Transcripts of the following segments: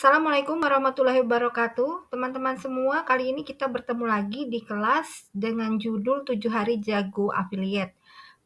Assalamualaikum warahmatullahi wabarakatuh. Teman-teman semua, kali ini kita bertemu lagi di kelas dengan judul 7 hari jago affiliate.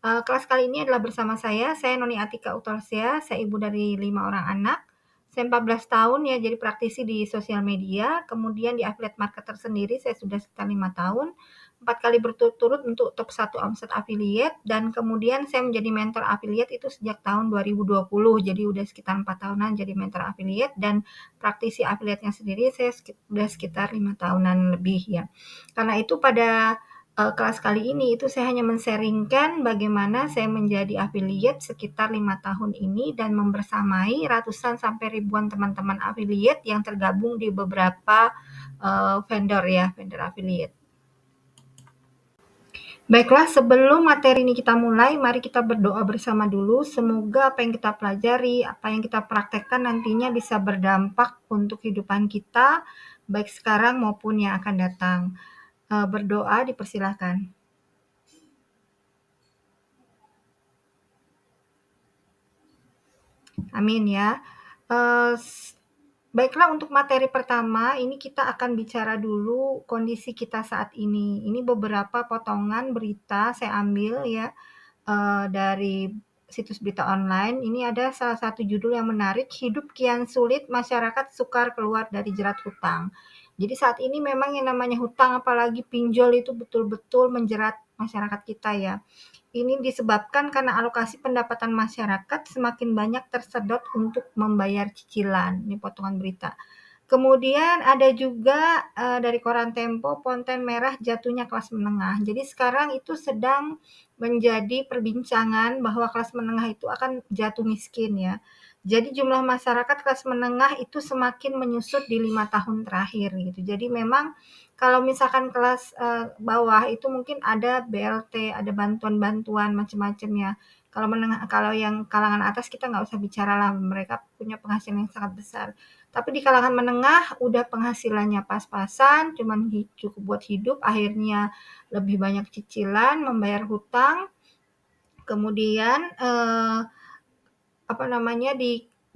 Kelas kali ini adalah bersama saya Noni Atika Utolsia, saya ibu dari 5 orang anak. Saya 14 tahun ya, jadi praktisi di sosial media. Kemudian di affiliate marketer sendiri saya sudah sekitar 5 tahun. 4 kali berturut-turut untuk top 1 omset affiliate, dan kemudian saya menjadi mentor affiliate itu sejak tahun 2020. Jadi udah sekitar 4 tahunan jadi mentor affiliate, dan praktisi affiliate-nya sendiri saya sudah sekitar 5 tahunan lebih ya. Karena itu pada kelas kali ini itu saya hanya men-sharingkan bagaimana saya menjadi affiliate sekitar 5 tahun ini dan membersamai ratusan sampai ribuan teman-teman affiliate yang tergabung di beberapa vendor ya, vendor affiliate. Baiklah, sebelum materi ini kita mulai, mari kita berdoa bersama dulu. Semoga apa yang kita pelajari, apa yang kita praktekkan nantinya bisa berdampak untuk kehidupan kita, baik sekarang maupun yang akan datang. Berdoa dipersilahkan. Amin ya. Baiklah, untuk materi pertama, ini kita akan bicara dulu kondisi kita saat ini. Ini beberapa potongan berita saya ambil ya, dari situs berita online. Ini ada salah satu judul yang menarik, hidup kian sulit, masyarakat sukar keluar dari jerat hutang. Jadi saat ini memang yang namanya hutang, apalagi pinjol, itu betul-betul menjerat masyarakat kita ya. Ini disebabkan karena alokasi pendapatan masyarakat semakin banyak tersedot untuk membayar cicilan. Ini potongan berita. Kemudian ada juga dari koran Tempo, Ponten Merah jatuhnya kelas menengah. Jadi sekarang itu sedang menjadi perbincangan bahwa kelas menengah itu akan jatuh miskin ya. Jadi jumlah masyarakat kelas menengah itu semakin menyusut di 5 tahun terakhir gitu. Jadi memang kalau misalkan kelas bawah itu mungkin ada BLT, ada bantuan-bantuan macam-macam ya. Kalau menengah, kalau yang kalangan atas kita nggak usah bicara lah, mereka punya penghasilan yang sangat besar. Tapi di kalangan menengah udah penghasilannya pas-pasan, cuman cukup buat hidup, akhirnya lebih banyak cicilan, membayar hutang, kemudian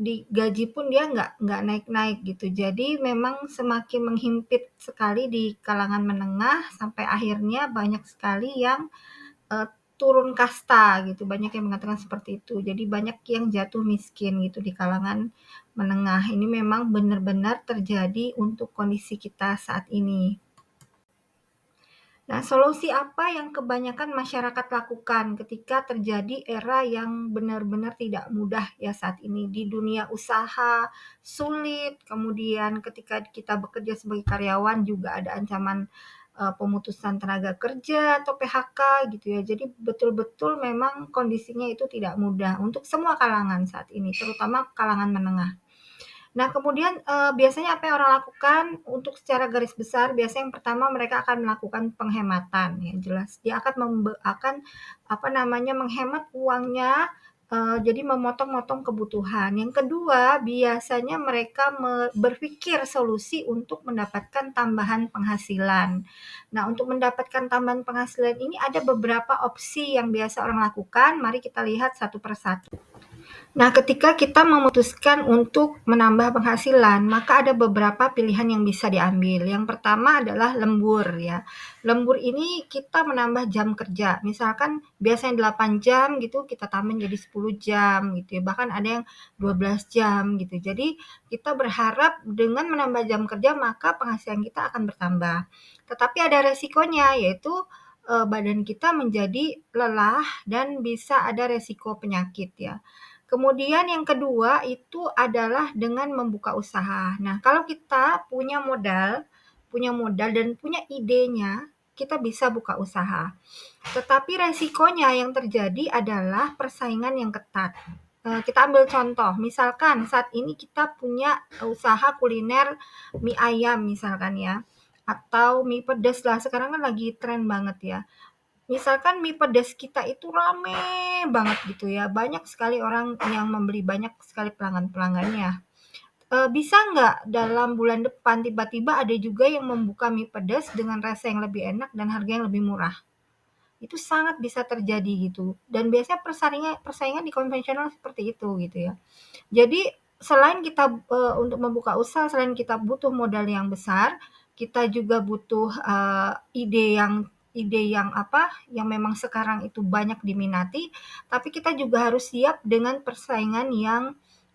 di gaji pun dia nggak naik-naik gitu. Jadi memang semakin menghimpit sekali di kalangan menengah, sampai akhirnya banyak sekali yang turun kasta gitu, banyak yang mengatakan seperti itu. Jadi banyak yang jatuh miskin gitu di kalangan menengah. Ini memang benar-benar terjadi untuk kondisi kita saat ini. Nah, solusi apa yang kebanyakan masyarakat lakukan ketika terjadi era yang benar-benar tidak mudah ya saat ini di dunia usaha, sulit, kemudian ketika kita bekerja sebagai karyawan juga ada ancaman pemutusan tenaga kerja atau PHK gitu ya. Jadi betul-betul memang kondisinya itu tidak mudah untuk semua kalangan saat ini, terutama kalangan menengah. Nah, kemudian biasanya apa yang orang lakukan untuk secara garis besar, biasanya yang pertama mereka akan melakukan penghematan ya, jelas. Dia akan menghemat uangnya, jadi memotong-motong kebutuhan. Yang kedua, biasanya mereka berpikir solusi untuk mendapatkan tambahan penghasilan. Nah, untuk mendapatkan tambahan penghasilan ini ada beberapa opsi yang biasa orang lakukan, mari kita lihat satu persatu. Nah, ketika kita memutuskan untuk menambah penghasilan, maka ada beberapa pilihan yang bisa diambil. Yang pertama adalah lembur ya. Lembur ini kita menambah jam kerja. Misalkan biasanya 8 jam gitu, kita tambahin jadi 10 jam gitu ya. Bahkan ada yang 12 jam gitu. Jadi kita berharap dengan menambah jam kerja maka penghasilan kita akan bertambah. Tetapi ada resikonya, yaitu badan kita menjadi lelah dan bisa ada resiko penyakit ya. Kemudian yang kedua itu adalah dengan membuka usaha. Nah, kalau kita punya modal dan punya idenya, kita bisa buka usaha. Tetapi resikonya yang terjadi adalah persaingan yang ketat. Kita ambil contoh, misalkan saat ini kita punya usaha kuliner mie ayam misalkan ya, atau mie pedas lah, sekarang kan lagi tren banget ya. Misalkan mie pedas kita itu rame banget gitu ya, banyak sekali orang yang membeli, banyak sekali pelanggan-pelanggannya. Bisa nggak dalam bulan depan tiba-tiba ada juga yang membuka mie pedas dengan rasa yang lebih enak dan harga yang lebih murah? Itu sangat bisa terjadi gitu. Dan biasanya persaingan di konvensional seperti itu gitu ya. Jadi selain kita, untuk membuka usaha, selain kita butuh modal yang besar, kita juga butuh, ide yang apa, yang memang sekarang itu banyak diminati, tapi kita juga harus siap dengan persaingan yang,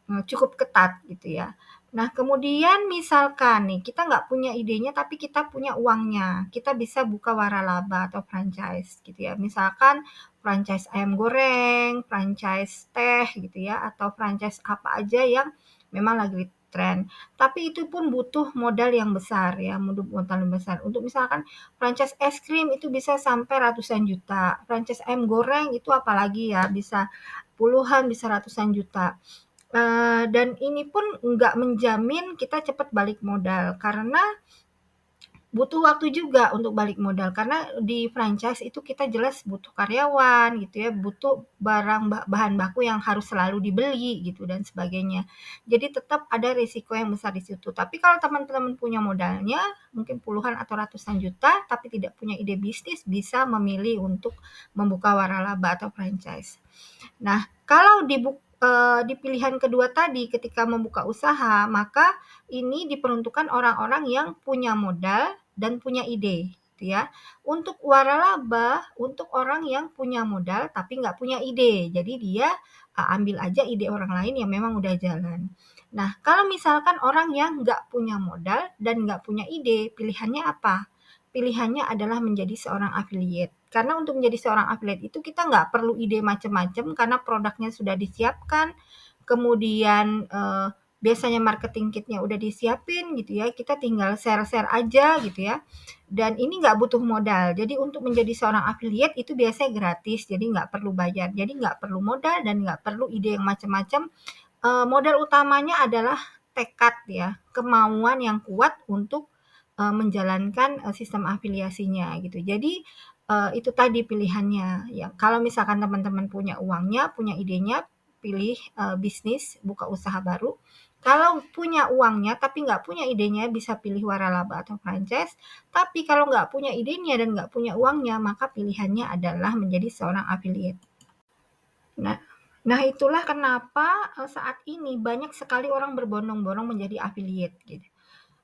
cukup ketat gitu ya. Nah, kemudian misalkan nih, kita nggak punya idenya, tapi kita punya uangnya, kita bisa buka waralaba atau franchise gitu ya. Misalkan franchise ayam goreng, franchise teh gitu ya, atau franchise apa aja yang memang lagi tren. Tapi itu pun butuh modal yang besar ya, modal yang besar. Untuk misalkan franchise es krim itu bisa sampai ratusan juta, franchise ayam goreng itu apalagi ya, bisa puluhan, bisa ratusan juta. Dan ini pun nggak menjamin kita cepat balik modal, karena butuh waktu juga untuk balik modal, karena di franchise itu kita jelas butuh karyawan gitu ya, butuh bahan baku yang harus selalu dibeli gitu dan sebagainya. Jadi tetap ada risiko yang besar di situ. Tapi kalau teman-teman punya modalnya mungkin puluhan atau ratusan juta tapi tidak punya ide bisnis, bisa memilih untuk membuka waralaba atau franchise. Nah, kalau di pilihan kedua tadi ketika membuka usaha, maka ini diperuntukkan orang-orang yang punya modal dan punya ide, gitu ya. Untuk waralaba, untuk orang yang punya modal tapi nggak punya ide. Jadi dia, ambil aja ide orang lain yang memang udah jalan. Nah, kalau misalkan orang yang nggak punya modal dan nggak punya ide, pilihannya apa? Pilihannya adalah menjadi seorang affiliate. Karena untuk menjadi seorang affiliate itu kita nggak perlu ide macam-macam karena produknya sudah disiapkan, kemudian biasanya marketing kitnya udah disiapin gitu ya, kita tinggal share-share aja gitu ya. Dan ini nggak butuh modal. Jadi untuk menjadi seorang affiliate itu biasanya gratis, jadi nggak perlu bayar. Jadi nggak perlu modal dan nggak perlu ide yang macam-macam. Modal utamanya adalah tekad ya, kemauan yang kuat untuk menjalankan sistem afiliasinya gitu. Jadi itu tadi pilihannya ya. Kalau misalkan teman-teman punya uangnya, punya idenya, pilih bisnis, buka usaha baru. Kalau punya uangnya tapi nggak punya idenya, bisa pilih waralaba atau franchise. Tapi kalau nggak punya idenya dan nggak punya uangnya, maka pilihannya adalah menjadi seorang affiliate. Nah nah itulah kenapa, saat ini banyak sekali orang berbondong-bondong menjadi affiliate gitu.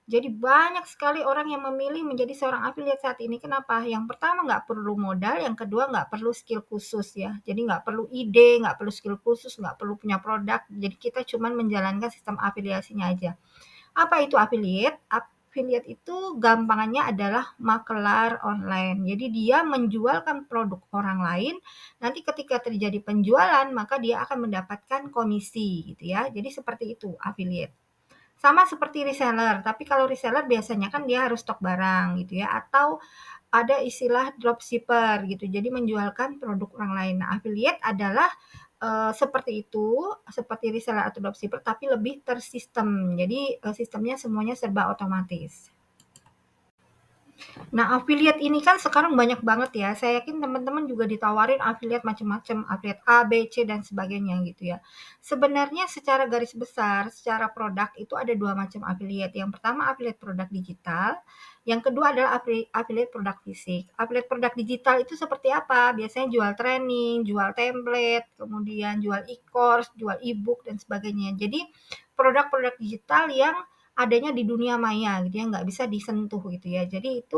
Jadi banyak sekali orang yang memilih menjadi seorang affiliate saat ini. Kenapa? Yang pertama nggak perlu modal, yang kedua nggak perlu skill khusus ya. Jadi nggak perlu ide, nggak perlu skill khusus, nggak perlu punya produk. Jadi kita cuma menjalankan sistem afiliasinya aja. Apa itu affiliate? Affiliate itu gampangannya adalah makelar online. Jadi dia menjualkan produk orang lain, nanti ketika terjadi penjualan maka dia akan mendapatkan komisi gitu ya. Jadi seperti itu affiliate. Sama seperti reseller, tapi kalau reseller biasanya kan dia harus stok barang gitu ya, atau ada istilah dropshipper gitu, jadi menjualkan produk orang lain. Nah, affiliate adalah seperti itu, seperti reseller atau dropshipper tapi lebih tersistem. Jadi sistemnya semuanya serba otomatis. Nah, affiliate ini kan sekarang banyak banget ya. Saya yakin teman-teman juga ditawarin affiliate macam-macam, affiliate A, B, C, dan sebagainya gitu ya. Sebenarnya secara garis besar, secara produk itu ada dua macam affiliate. Yang pertama affiliate produk digital, yang kedua adalah affiliate produk fisik. Affiliate produk digital itu seperti apa? Biasanya jual training, jual template, kemudian jual e-course, jual e-book, dan sebagainya. Jadi produk-produk digital yang adanya di dunia maya gitu ya, nggak bisa disentuh gitu ya. Jadi itu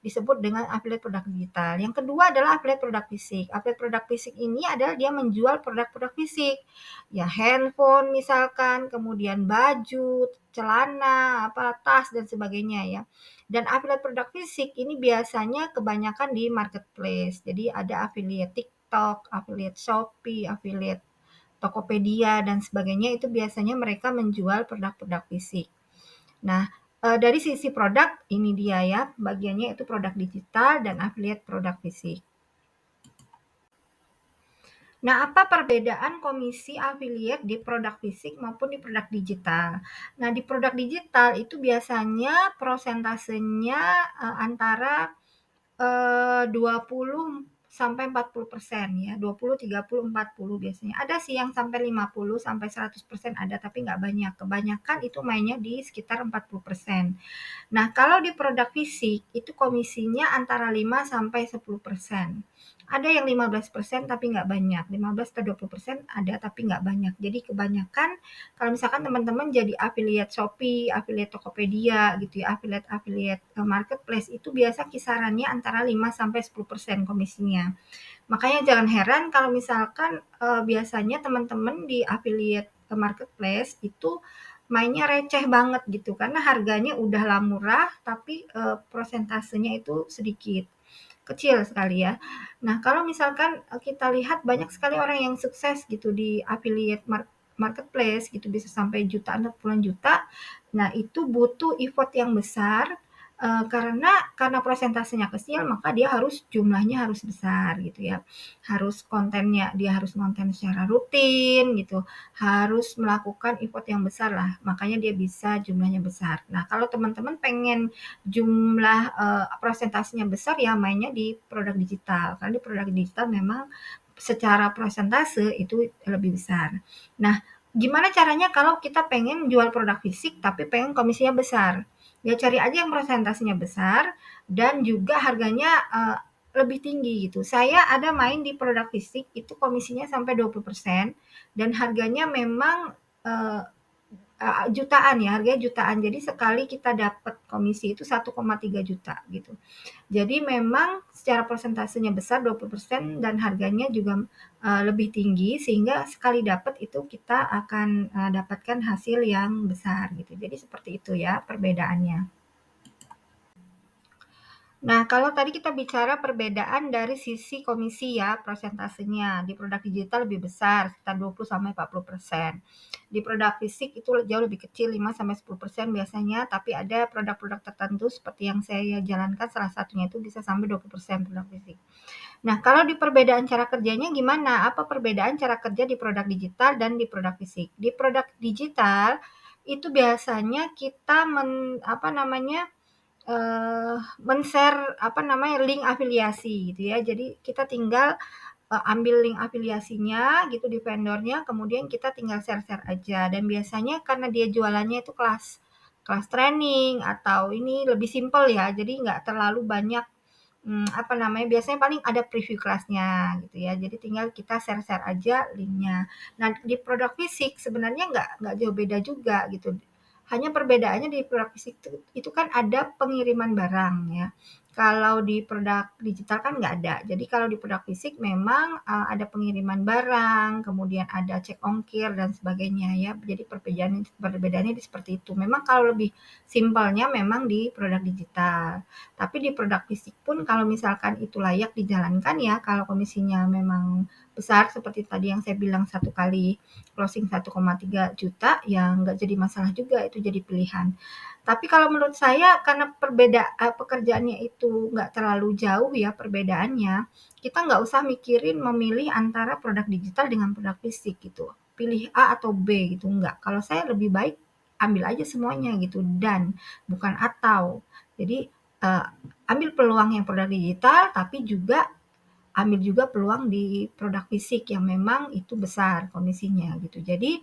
disebut dengan affiliate produk digital. Yang kedua adalah affiliate produk fisik. Affiliate produk fisik ini adalah dia menjual produk-produk fisik. Ya handphone misalkan, kemudian baju, celana, apa tas dan sebagainya ya. Dan affiliate produk fisik ini biasanya kebanyakan di marketplace. Jadi ada affiliate TikTok, affiliate Shopee, affiliate Tokopedia dan sebagainya itu biasanya mereka menjual produk-produk fisik. Nah, dari sisi produk ini dia ya, bagiannya itu produk digital dan affiliate produk fisik. Nah, apa perbedaan komisi affiliate di produk fisik maupun di produk digital? Nah, di produk digital itu biasanya prosentasenya antara 20 sampai 40% ya, 20, 30, 40 biasanya. Ada sih yang sampai 50 sampai 100% ada, tapi nggak banyak. Kebanyakan itu mainnya di sekitar 40%. Nah, kalau di produk fisik itu komisinya antara 5 sampai 10%. Ada yang 15% tapi nggak banyak, 15 atau 20% ada tapi nggak banyak. Jadi kebanyakan kalau misalkan teman-teman jadi affiliate Shopee, affiliate Tokopedia gitu ya, affiliate marketplace itu biasa kisarannya antara 5 sampai 10% komisinya. Makanya jangan heran kalau misalkan biasanya teman-teman di affiliate marketplace itu mainnya receh banget gitu karena harganya udahlah murah tapi prosentasenya itu sedikit kecil sekali ya. Nah, kalau misalkan kita lihat banyak sekali orang yang sukses gitu di affiliate marketplace gitu bisa sampai jutaan atau puluhan juta. Nah, itu butuh effort yang besar karena prosentasenya kecil maka dia harus jumlahnya harus besar gitu ya. Harus kontennya dia harus konten secara rutin gitu. Harus melakukan effort yang besar lah. Makanya dia bisa jumlahnya besar. Nah, kalau teman-teman pengen jumlah prosentasenya besar ya mainnya di produk digital. Karena di produk digital memang secara prosentase itu lebih besar. Nah, gimana caranya kalau kita pengen jual produk fisik tapi pengen komisinya besar? Ya cari aja yang prosentasenya besar dan juga harganya lebih tinggi gitu. Saya ada main di produk fisik itu komisinya sampai 20% dan harganya memang eh, jutaan ya, harganya jutaan. Jadi sekali kita dapat komisi itu 1,3 juta gitu. Jadi memang secara persentasenya besar 20% dan harganya juga lebih tinggi sehingga sekali dapat itu kita akan dapatkan hasil yang besar gitu. Jadi seperti itu ya perbedaannya. Nah, kalau tadi kita bicara perbedaan dari sisi komisi ya, prosentasenya. Di produk digital lebih besar, sekitar 20-40%. Di produk fisik itu jauh lebih kecil, 5-10% biasanya, tapi ada produk-produk tertentu seperti yang saya jalankan, salah satunya itu bisa sampai 20% produk fisik. Nah, kalau di perbedaan cara kerjanya gimana? Apa perbedaan cara kerja di produk digital dan di produk fisik? Di produk digital itu biasanya kita apa namanya men-share apa namanya link afiliasi gitu ya. Jadi kita tinggal ambil link afiliasinya gitu di vendornya, kemudian kita tinggal share-share aja. Dan biasanya karena dia jualannya itu kelas kelas training atau ini lebih simpel ya, jadi nggak terlalu banyak apa namanya, biasanya paling ada preview kelasnya gitu ya. Jadi tinggal kita share-share aja linknya. Nah, di produk fisik sebenarnya nggak jauh beda juga gitu. Hanya perbedaannya di produk fisik itu kan ada pengiriman barang ya. Kalau di produk digital kan nggak ada. Jadi kalau di produk fisik memang ada pengiriman barang, kemudian ada cek ongkir dan sebagainya ya. Jadi perbedaannya seperti itu. Memang kalau lebih simpelnya memang di produk digital. Tapi di produk fisik pun kalau misalkan itu layak dijalankan ya, kalau komisinya memang besar seperti tadi yang saya bilang satu kali closing 1,3 juta, ya nggak jadi masalah juga itu jadi pilihan. Tapi kalau menurut saya karena pekerjaannya itu nggak terlalu jauh ya perbedaannya, kita nggak usah mikirin memilih antara produk digital dengan produk fisik gitu. Pilih A atau B gitu, enggak. Kalau saya lebih baik ambil aja semuanya gitu dan bukan atau. Jadi uh, ambil peluang yang produk digital tapi juga ambil juga peluang di produk fisik yang memang itu besar komisinya gitu. Jadi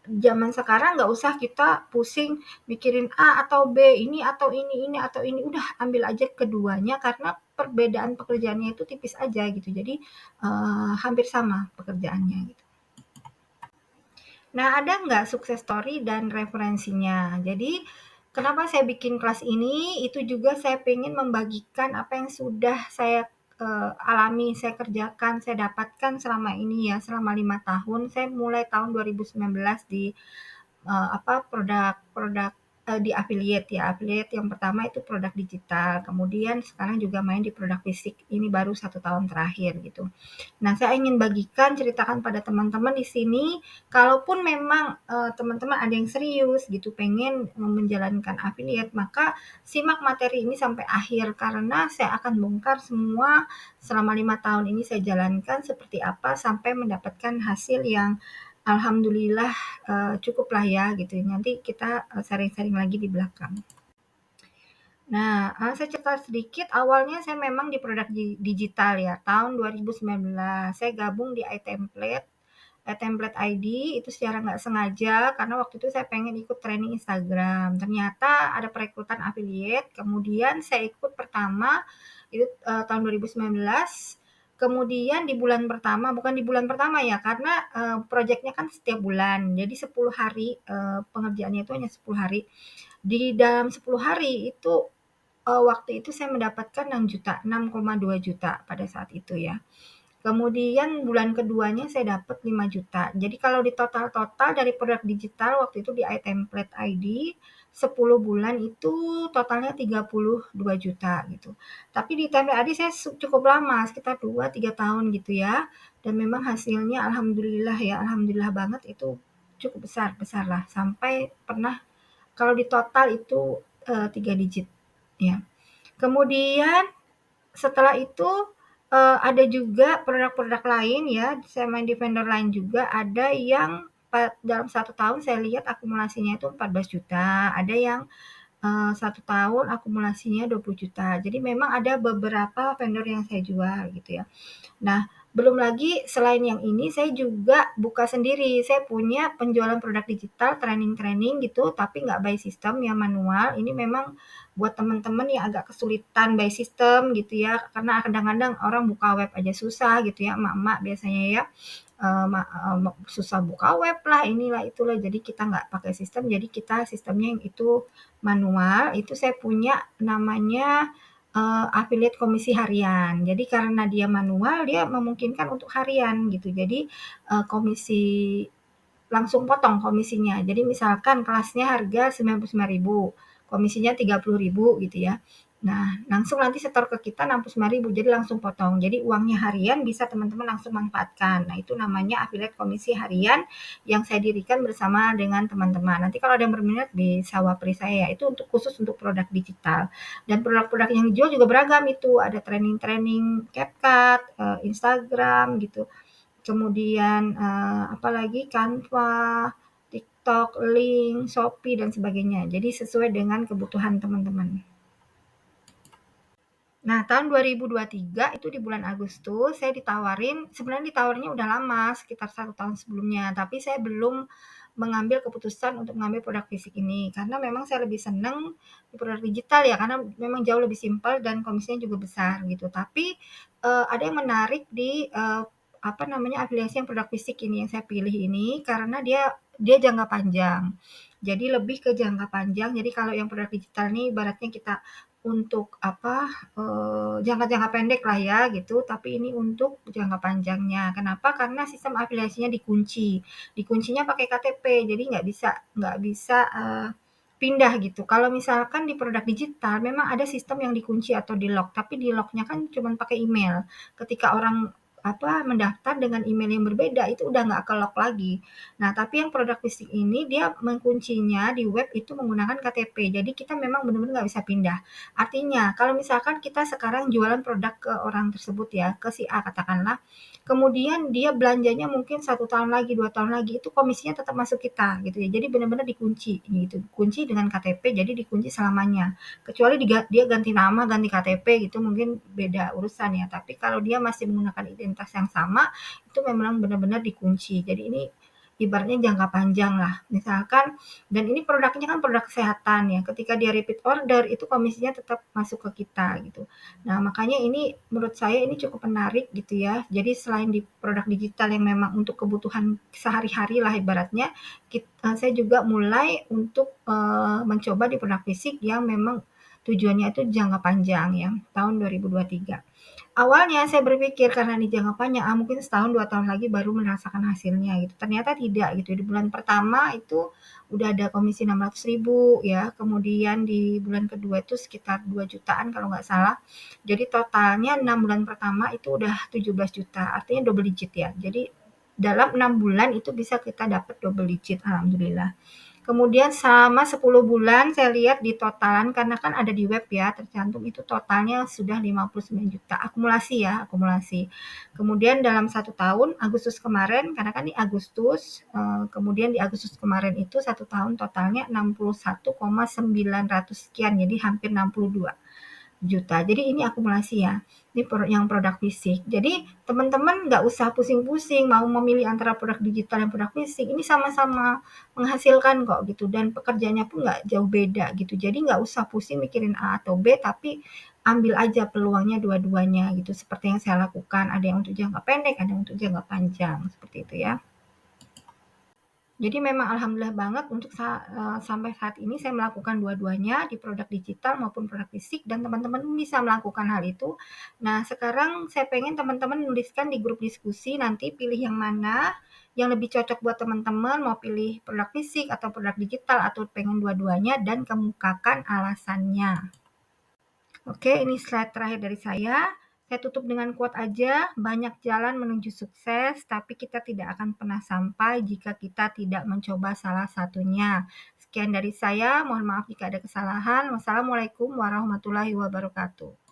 zaman sekarang nggak usah kita pusing mikirin A atau B, ini atau ini, udah ambil aja keduanya karena perbedaan pekerjaannya itu tipis aja gitu. Jadi hampir sama pekerjaannya gitu. Nah, ada nggak sukses story dan referensinya? Jadi, kenapa saya bikin kelas ini? Itu juga saya pengen membagikan apa yang sudah saya alami, saya kerjakan, saya dapatkan selama ini ya, selama 5 tahun. Saya mulai tahun 2019 di apa produk-produk di affiliate ya. Affiliate yang pertama itu produk digital, kemudian sekarang juga main di produk fisik. Ini baru 1 tahun terakhir gitu. Nah, saya ingin bagikan, ceritakan pada teman-teman di sini, kalaupun memang teman-teman ada yang serius gitu, pengen menjalankan affiliate, maka simak materi ini sampai akhir karena saya akan bongkar semua selama 5 tahun ini saya jalankan seperti apa sampai mendapatkan hasil yang alhamdulillah cukuplah ya gitu. Nanti kita sharing-sharing lagi di belakang. Nah, saya cerita sedikit, awalnya saya memang di produk digital ya, tahun 2019. Saya gabung di iTemplate, iTemplate ID itu secara nggak sengaja karena waktu itu saya pengen ikut training Instagram. Ternyata ada perekrutan affiliate, kemudian saya ikut pertama itu tahun 2019. Kemudian di bulan pertama bukan di bulan pertama ya, karena, projeknya kan setiap bulan, jadi 10 hari, pengerjaannya itu hanya 10 hari. Di dalam 10 hari itu, waktu itu saya mendapatkan 6 juta, 6,2 juta pada saat itu ya. Kemudian bulan keduanya saya dapat 5 juta. Jadi kalau di total-total dari produk digital waktu itu di iTemplate ID, 10 bulan itu totalnya 32 juta gitu. Tapi di Template ID saya cukup lama, sekitar 2-3 tahun gitu ya. Dan memang hasilnya alhamdulillah ya, alhamdulillah banget itu cukup besar, besar lah. Sampai pernah kalau di total itu 3 digit ya. Kemudian setelah itu, ada juga produk-produk lain ya, saya main di vendor lain juga, ada yang dalam 1 tahun saya lihat akumulasinya itu 14 juta, ada yang, 1 tahun akumulasinya 20 juta. Jadi memang ada beberapa vendor yang saya jual gitu ya. Nah, belum lagi selain yang ini saya juga buka sendiri. Saya punya penjualan produk digital, training-training gitu, tapi nggak by system, yang manual. Ini memang buat teman-teman yang agak kesulitan by system gitu ya, karena kadang-kadang orang buka web aja susah gitu ya, emak-emak biasanya ya, susah buka web lah, inilah itulah. Jadi kita nggak pakai sistem, jadi kita sistemnya yang itu manual. Itu saya punya namanya affiliate komisi harian. Jadi karena dia manual, dia memungkinkan untuk harian gitu. Jadi komisi langsung potong komisinya. Jadi misalkan kelasnya harga 99.000, komisinya 30.000 gitu ya. Nah, langsung nanti setor ke kita 69.000, jadi langsung potong. Jadi uangnya harian bisa teman-teman langsung manfaatkan. Nah, itu namanya affiliate komisi harian yang saya dirikan bersama dengan teman-teman. Nanti kalau ada yang berminat bisa wapri saya ya. Itu untuk khusus untuk produk digital. Dan produk-produk yang dijual juga beragam itu. Ada training-training CapCut, Instagram gitu. Kemudian, apalagi Canva, TikTok, Link, Shopee, dan sebagainya. Jadi sesuai dengan kebutuhan teman-teman. Nah, tahun 2023 itu di bulan Agustus saya ditawarin, sebenarnya ditawarnya udah lama, sekitar 1 tahun sebelumnya, tapi saya belum mengambil keputusan untuk mengambil produk fisik ini, karena memang saya lebih seneng di produk digital ya, karena memang jauh lebih simpel dan komisinya juga besar gitu. Tapi ada yang menarik di apa namanya afiliasi yang produk fisik ini yang saya pilih ini, karena dia dia jangka panjang. Jadi lebih ke jangka panjang. Jadi kalau yang produk digital ini ibaratnya kita untuk apa, jangka-jangka pendek lah ya gitu, tapi ini untuk jangka panjangnya. Kenapa? Karena sistem afiliasinya dikunci. Dikuncinya pakai KTP, jadi nggak bisa, pindah gitu. Kalau misalkan di produk digital memang ada sistem yang dikunci atau di-lock, tapi di-lock-nya kan cuman pakai email. Ketika orang apa, mendaftar dengan email yang berbeda, itu udah nggak ke-lock lagi. Nah, tapi yang produk fisik ini dia menguncinya di web itu menggunakan KTP. Jadi kita memang benar-benar nggak bisa pindah. Artinya, kalau misalkan kita sekarang jualan produk ke orang tersebut ya, ke si A katakanlah, kemudian dia belanjanya mungkin 1 tahun lagi, 2 tahun lagi, itu komisinya tetap masuk kita gitu ya. Jadi benar-benar dikunci gitu, kunci dengan KTP, jadi dikunci selamanya. Kecuali dia ganti nama, ganti KTP gitu, mungkin beda urusan ya. Tapi kalau dia masih menggunakan identitas yang sama, itu memang benar-benar dikunci. Jadi ini ibaratnya jangka panjang lah. Misalkan, dan ini produknya kan produk kesehatan ya. Ketika dia repeat order, itu komisinya tetap masuk ke kita gitu. Nah, makanya ini menurut saya ini cukup menarik gitu ya. Jadi selain di produk digital yang memang untuk kebutuhan sehari-hari lah ibaratnya, saya juga mulai untuk mencoba di produk fisik yang memang tujuannya itu jangka panjang ya, tahun 2023. Awalnya saya berpikir karena ini jangka panjang, mungkin setahun 2 tahun lagi baru merasakan hasilnya gitu. Ternyata tidak gitu. Di bulan pertama itu udah ada komisi 600.000 ya. Kemudian di bulan kedua itu sekitar 2 jutaan kalau nggak salah. Jadi totalnya 6 bulan pertama itu udah 17 juta. Artinya double digit ya. Jadi dalam 6 bulan itu bisa kita dapat double digit, alhamdulillah. Kemudian selama 10 bulan saya lihat di totalan, karena kan ada di web ya, tercantum itu totalnya sudah 59 juta. Akumulasi ya, akumulasi. Kemudian dalam 1 tahun, Agustus kemarin, karena kan ini Agustus, kemudian di Agustus kemarin itu 1 tahun totalnya 61,900 sekian, jadi hampir 62 juta. Jadi ini akumulasi ya. Ini yang produk fisik. Jadi teman-teman nggak usah pusing-pusing mau memilih antara produk digital dan produk fisik. Ini sama-sama menghasilkan kok gitu. Dan pekerjaannya pun nggak jauh beda gitu. Jadi nggak usah pusing mikirin A atau B, tapi ambil aja peluangnya dua-duanya gitu, seperti yang saya lakukan. Ada yang untuk jangka pendek, ada yang untuk jangka panjang, seperti itu ya. Jadi memang alhamdulillah banget untuk sampai saat ini saya melakukan dua-duanya di produk digital maupun produk fisik dan teman-teman bisa melakukan hal itu. Nah, sekarang saya pengen teman-teman nuliskan di grup diskusi nanti pilih yang mana yang lebih cocok buat teman-teman, mau pilih produk fisik atau produk digital atau pengen dua-duanya dan kemukakan alasannya. Oke, ini slide terakhir dari saya. Saya tutup dengan quote aja, banyak jalan menuju sukses, tapi kita tidak akan pernah sampai jika kita tidak mencoba salah satunya. Sekian dari saya, mohon maaf jika ada kesalahan. Wassalamualaikum warahmatullahi wabarakatuh.